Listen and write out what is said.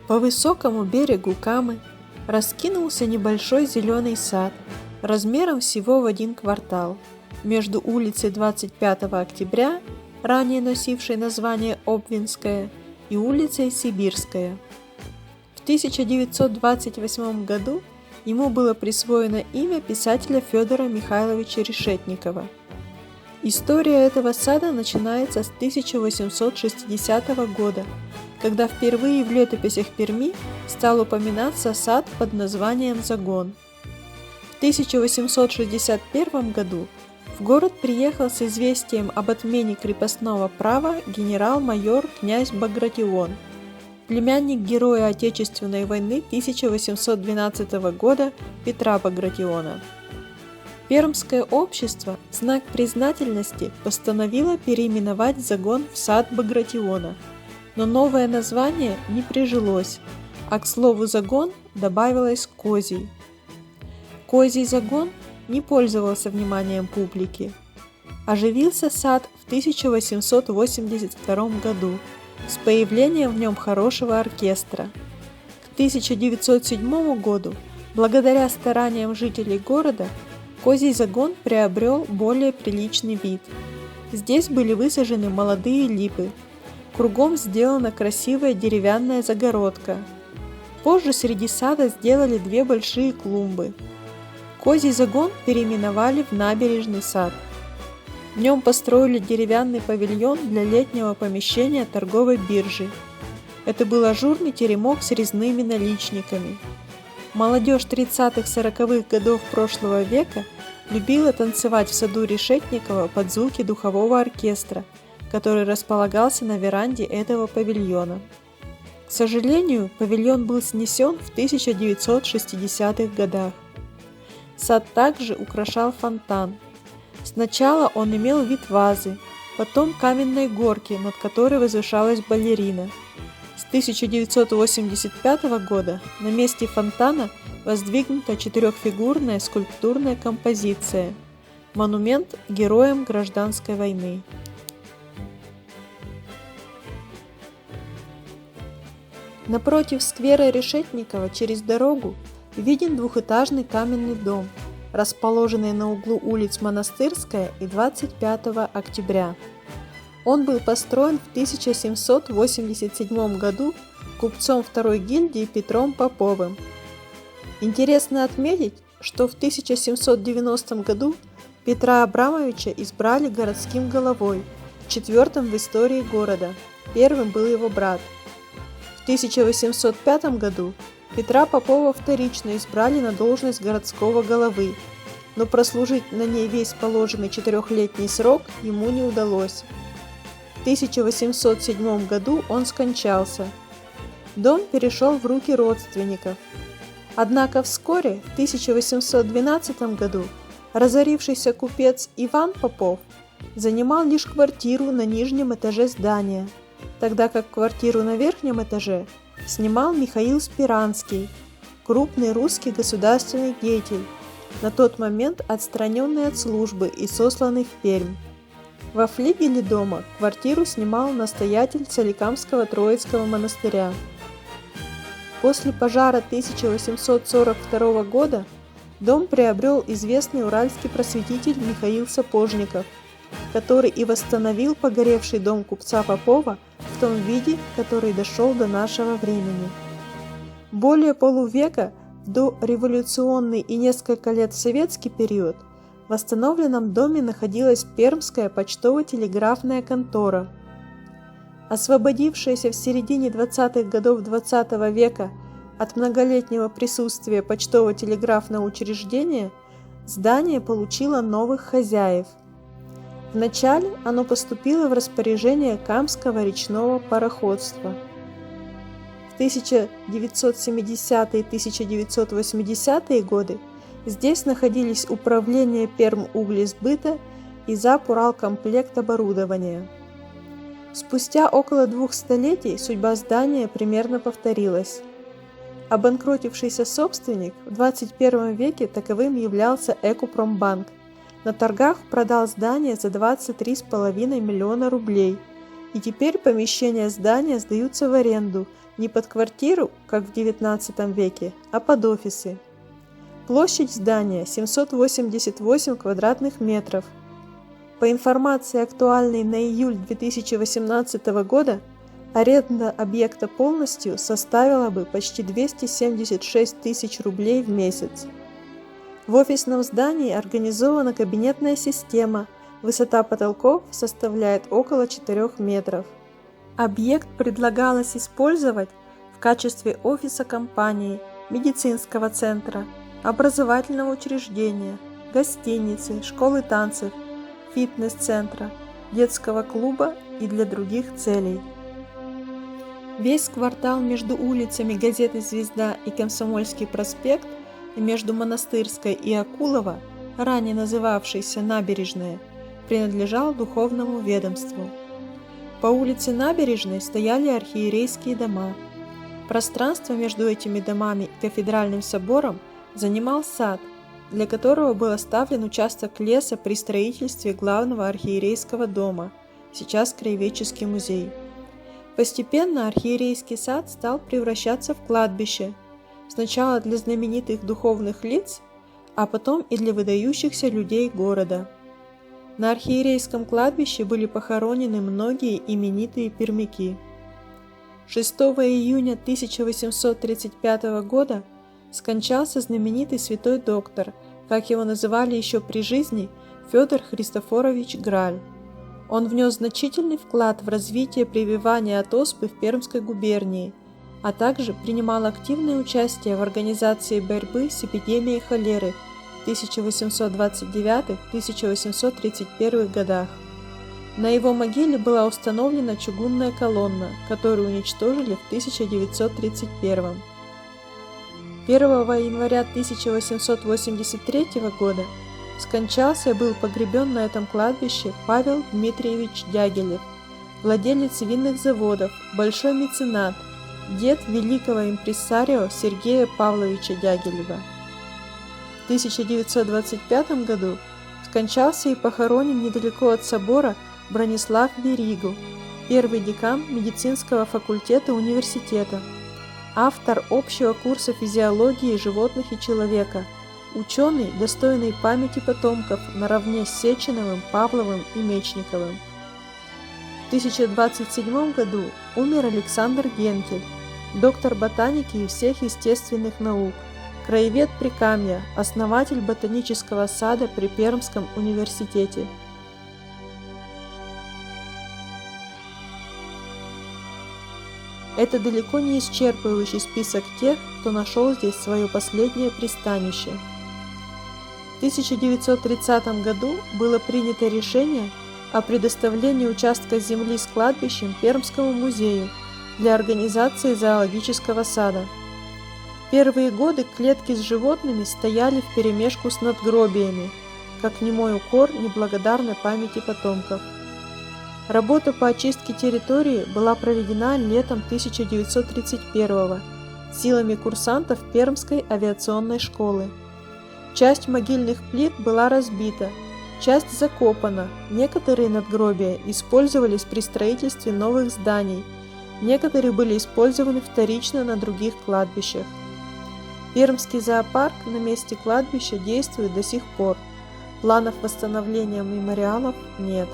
По высокому берегу Камы раскинулся небольшой зеленый сад, размером всего в 1 квартал, между улицей 25 октября, ранее носившей название Обвинская, и улицей Сибирская. В 1928 году ему было присвоено имя писателя Федора Михайловича Решетникова. История этого сада начинается с 1860 года, когда впервые в летописях Перми стал упоминаться сад под названием Загон. В 1861 году в город приехал с известием об отмене крепостного права генерал-майор князь Багратион, племянник героя Отечественной войны 1812 года Петра Багратиона. Пермское общество в знак признательности постановило переименовать Загон в сад Багратиона, но новое название не прижилось, а к слову «загон» добавилось «козий». Козий загон не пользовался вниманием публики. Оживился сад в 1882 году с появлением в нем хорошего оркестра. К 1907 году, благодаря стараниям жителей города, Козий загон приобрел более приличный вид. Здесь были высажены молодые липы. Кругом сделана красивая деревянная загородка. Позже среди сада сделали 2 большие клумбы. Козий загон переименовали в Набережный сад. В нем построили деревянный павильон для летнего помещения торговой биржи. Это был ажурный теремок с резными наличниками. Молодежь 30-40-х годов прошлого века любила танцевать в саду Решетникова под звуки духового оркестра, который располагался на веранде этого павильона. К сожалению, павильон был снесен в 1960-х годах. Сад также украшал фонтан. Сначала он имел вид вазы, потом каменной горки, над которой возвышалась балерина. С 1985 года на месте фонтана воздвигнута 4-фигурная скульптурная композиция – монумент героям Гражданской войны. Напротив сквера Решетникова через дорогу виден двухэтажный каменный дом, расположенный на углу улиц Монастырская и 25 октября. Он был построен в 1787 году купцом 2-й гильдии Петром Поповым. Интересно отметить, что в 1790 году Петра Абрамовича избрали городским головой, 4-м в истории города, 1-м был его брат. В 1805 году Петра Попова вторично избрали на должность городского головы, но прослужить на ней весь положенный 4-летний срок ему не удалось. В 1807 году он скончался. Дом перешел в руки родственников. Однако вскоре, в 1812 году, разорившийся купец Иван Попов занимал лишь квартиру на нижнем этаже здания, тогда как квартиру на верхнем этаже снимал Михаил Спиранский, крупный русский государственный деятель, на тот момент отстраненный от службы и сосланный в Пермь. Во флигеле дома квартиру снимал настоятель Соликамского Троицкого монастыря. После пожара 1842 года дом приобрел известный уральский просветитель Михаил Сапожников, который и восстановил погоревший дом купца Попова в том виде, который дошел до нашего времени. Более полувека в дореволюционный и несколько лет в советский период в восстановленном доме находилась Пермская почтово-телеграфная контора. Освободившаяся в середине 20-х годов XX века от многолетнего присутствия почтово-телеграфного учреждения, здание получило новых хозяев. Вначале оно поступило в распоряжение Камского речного пароходства. В 1970-1980-е годы здесь находились управление Пермуглесбыта и Запуралкомплект оборудования. Спустя около 2 столетий судьба здания примерно повторилась. Обанкротившийся собственник в 21 веке таковым являлся Экопромбанк. На торгах продал здание за 23,5 миллиона рублей и теперь помещения здания сдаются в аренду не под квартиру, как в XIX веке, а под офисы. Площадь здания 788 квадратных метров. По информации, актуальной на июль 2018 года, аренда объекта полностью составила бы почти 276 тысяч рублей в месяц. В офисном здании организована кабинетная система, высота потолков составляет около 4 метров. Объект предлагалось использовать в качестве офиса компании, медицинского центра, образовательного учреждения, гостиницы, школы танцев, фитнес-центра, детского клуба и для других целей. Весь квартал между улицами Газеты «Звезда» и Комсомольский проспект и между Монастырской и Акулова, ранее называвшейся Набережная, принадлежал духовному ведомству. По улице Набережной стояли архиерейские дома. Пространство между этими домами и кафедральным собором занимал сад, для которого был оставлен участок леса при строительстве главного архиерейского дома, сейчас Краеведческий музей. Постепенно архиерейский сад стал превращаться в кладбище, сначала для знаменитых духовных лиц, а потом и для выдающихся людей города. На архиерейском кладбище были похоронены многие именитые пермяки. 6 июня 1835 года скончался знаменитый святой доктор, как его называли еще при жизни, Федор Христофорович Граль. Он внес значительный вклад в развитие прививания от оспы в Пермской губернии, а также принимал активное участие в организации борьбы с эпидемией холеры в 1829-1831 годах. На его могиле была установлена чугунная колонна, которую уничтожили в 1931. 1 января 1883 года скончался и был погребен на этом кладбище Павел Дмитриевич Дягилев, владелец винных заводов, большой меценат, дед великого импресарио Сергея Павловича Дягилева. В 1925 году скончался и похоронен недалеко от собора Бронислав Беригу, первый декан медицинского факультета университета, автор общего курса физиологии животных и человека, ученый, достойный памяти потомков наравне с Сеченовым, Павловым и Мечниковым. В 1027 году умер Александр Генкель, доктор ботаники и всех естественных наук, краевед Прикамья, основатель ботанического сада при Пермском университете. Это далеко не исчерпывающий список тех, кто нашел здесь свое последнее пристанище. В 1930 году было принято решение о предоставлении участка земли с кладбищем Пермскому музею для организации зоологического сада. Первые годы клетки с животными стояли вперемешку с надгробиями, как немой укор неблагодарной памяти потомков. Работа по очистке территории была проведена летом 1931 силами курсантов Пермской авиационной школы. Часть могильных плит была разбита, часть закопана, некоторые надгробия использовались при строительстве новых зданий, некоторые были использованы вторично на других кладбищах. Пермский зоопарк на месте кладбища действует до сих пор. Планов восстановления мемориалов нет.